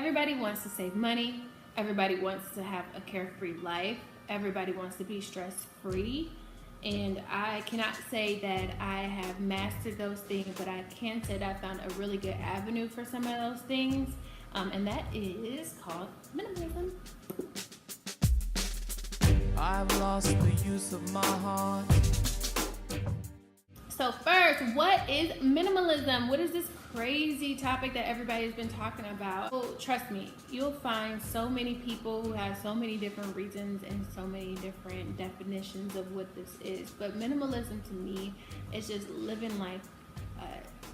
Everybody wants to save money. Everybody wants to have a carefree life. Everybody wants to be stress-free. And I cannot say that I have mastered those things, but I can say that I found a really good avenue for some of those things. And that is called minimalism. I've lost the use of my heart. So first, what is minimalism? What is this crazy topic that everybody has been talking about? Well, trust me, you'll find so many people who have so many different reasons and so many different definitions of what this is. But minimalism to me is just living life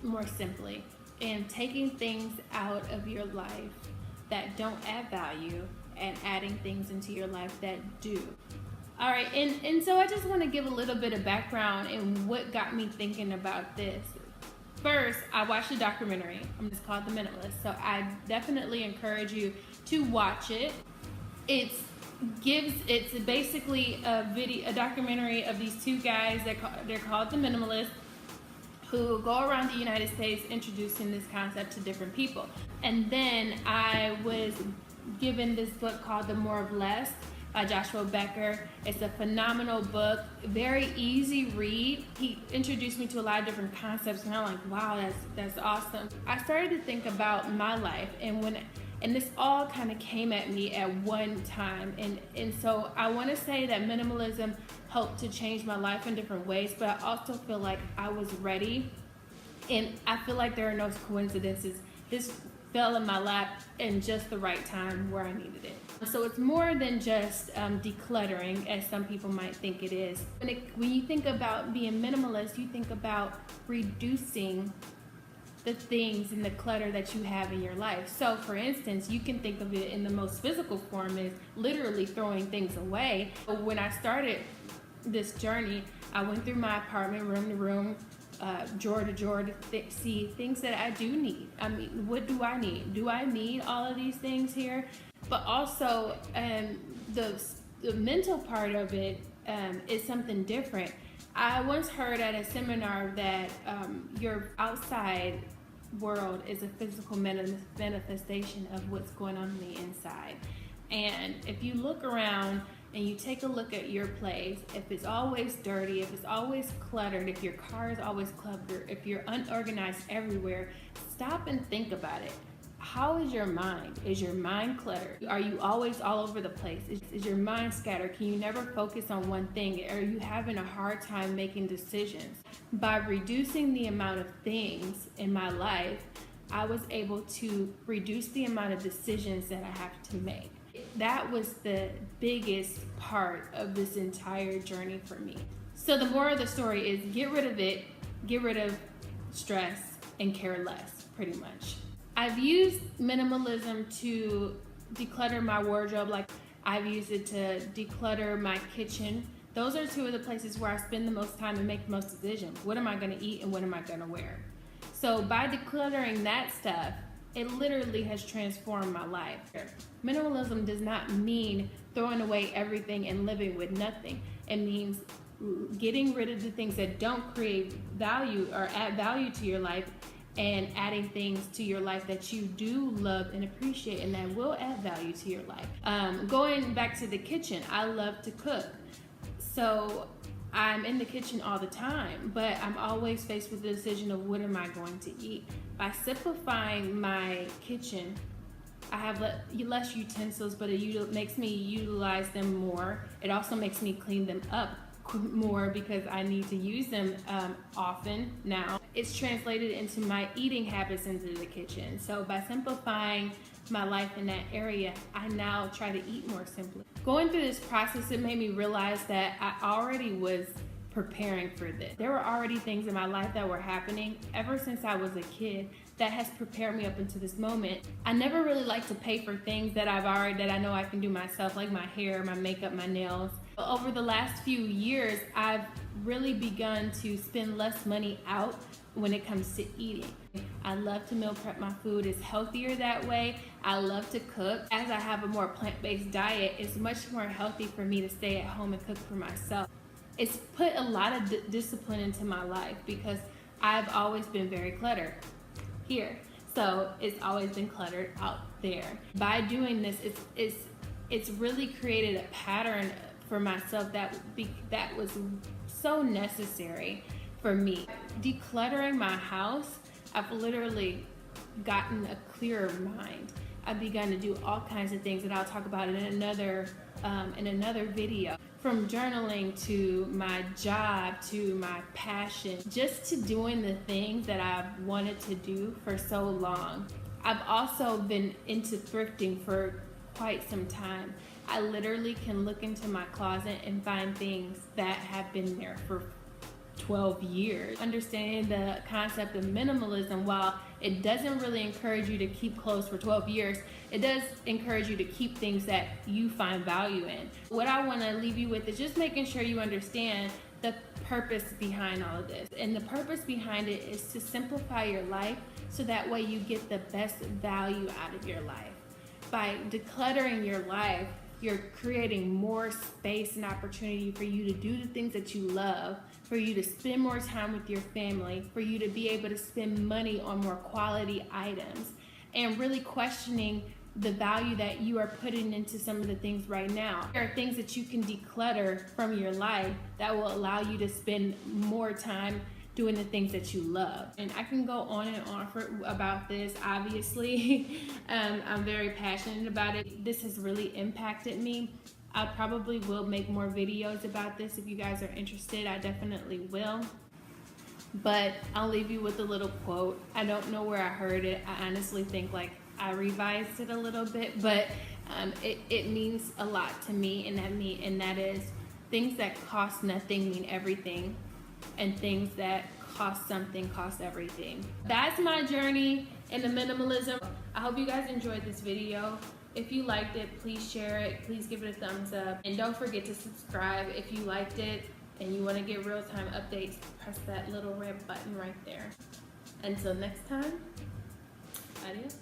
more simply and taking things out of your life that don't add value and adding things into your life that do. All right, and so I just want to give a little bit of background and what got me thinking about this. First, I watched a documentary. It's called The Minimalist. So I definitely encourage you to watch it. It's basically a documentary of these two guys they're called The Minimalists, who go around the United States introducing this concept to different people. And then I was given this book called The More of Less by Joshua Becker. It's a phenomenal book, very easy read. He introduced me to a lot of different concepts and I'm like, wow, that's awesome. I started to think about my life and this all kind of came at me at one time. And so I want to say that minimalism helped to change my life in different ways, but I also feel like I was ready. And I feel like there are no coincidences. This fell in my lap in just the right time where I needed it. So it's more than just decluttering, as some people might think it is. When you think about being minimalist, you think about reducing the things and the clutter that you have in your life. So for instance, you can think of it in the most physical form as literally throwing things away. But when I started this journey, I went through my apartment room to room, drawer to drawer to see things that I do need. I mean, what do I need? Do I need all of these things here? But also, the mental part of it is something different. I once heard at a seminar that your outside world is a physical manifestation of what's going on the inside. And if you look around and you take a look at your place, if it's always dirty, if it's always cluttered, if your car is always cluttered, if you're unorganized everywhere, stop and think about it. How is your mind? Is your mind cluttered? Are you always all over the place? Is your mind scattered? Can you never focus on one thing? Are you having a hard time making decisions? By reducing the amount of things in my life, I was able to reduce the amount of decisions that I have to make. That was the biggest part of this entire journey for me. So the moral of the story is get rid of it, get rid of stress, and care less, pretty much. I've used minimalism to declutter my wardrobe, like I've used it to declutter my kitchen. Those are two of the places where I spend the most time and make the most decisions. What am I gonna eat and what am I gonna wear? So by decluttering that stuff, it literally has transformed my life. Minimalism does not mean throwing away everything and living with nothing. It means getting rid of the things that don't create value or add value to your life and adding things to your life that you do love and appreciate and that will add value to your life. Going back to the kitchen, I love to cook. So I'm in the kitchen all the time, but I'm always faced with the decision of what am I going to eat. By simplifying my kitchen, I have less utensils, but it makes me utilize them more. It also makes me clean them up more because I need to use them often now. It's translated into my eating habits into the kitchen. So by simplifying my life in that area, I now try to eat more simply. Going through this process, it made me realize that I already was preparing for this. There were already things in my life that were happening ever since I was a kid that has prepared me up into this moment. I never really like to pay for things that I know I can do myself, like my hair, my makeup, my nails. Over the last few years, I've really begun to spend less money out when it comes to eating. I love to meal prep my food. It's healthier that way. I love to cook. As I have a more plant-based diet, it's much more healthy for me to stay at home and cook for myself. It's put a lot of discipline into my life because I've always been very cluttered here. So it's always been cluttered out there. By doing this, it's really created a pattern for myself that was so necessary for me. Decluttering my house, I've literally gotten a clearer mind. I've begun to do all kinds of things that I'll talk about in another video. From journaling to my job to my passion, just to doing the things that I've wanted to do for so long. I've also been into thrifting for quite some time. I literally can look into my closet and find things that have been there for 12 years. Understanding the concept of minimalism, while it doesn't really encourage you to keep clothes for 12 years, it does encourage you to keep things that you find value in. What I want to leave you with is just making sure you understand the purpose behind all of this. And the purpose behind it is to simplify your life so that way you get the best value out of your life. By decluttering your life, you're creating more space and opportunity for you to do the things that you love, for you to spend more time with your family, for you to be able to spend money on more quality items, and really questioning the value that you are putting into some of the things right now. There are things that you can declutter from your life that will allow you to spend more time doing the things that you love. And I can go on and on about this, obviously. I'm very passionate about it. This has really impacted me. I probably will make more videos about this. If you guys are interested, I definitely will. But I'll leave you with a little quote. I don't know where I heard it. I honestly think like I revised it a little bit, but it means a lot to me, and that is, things that cost nothing mean everything, and things that cost something cost everything. That's my journey into minimalism. I hope you guys enjoyed this video. If you liked it, please share it. Please give it a thumbs up. And don't forget to subscribe if you liked it and you want to get real-time updates. Press that little red button right there. Until next time, adios.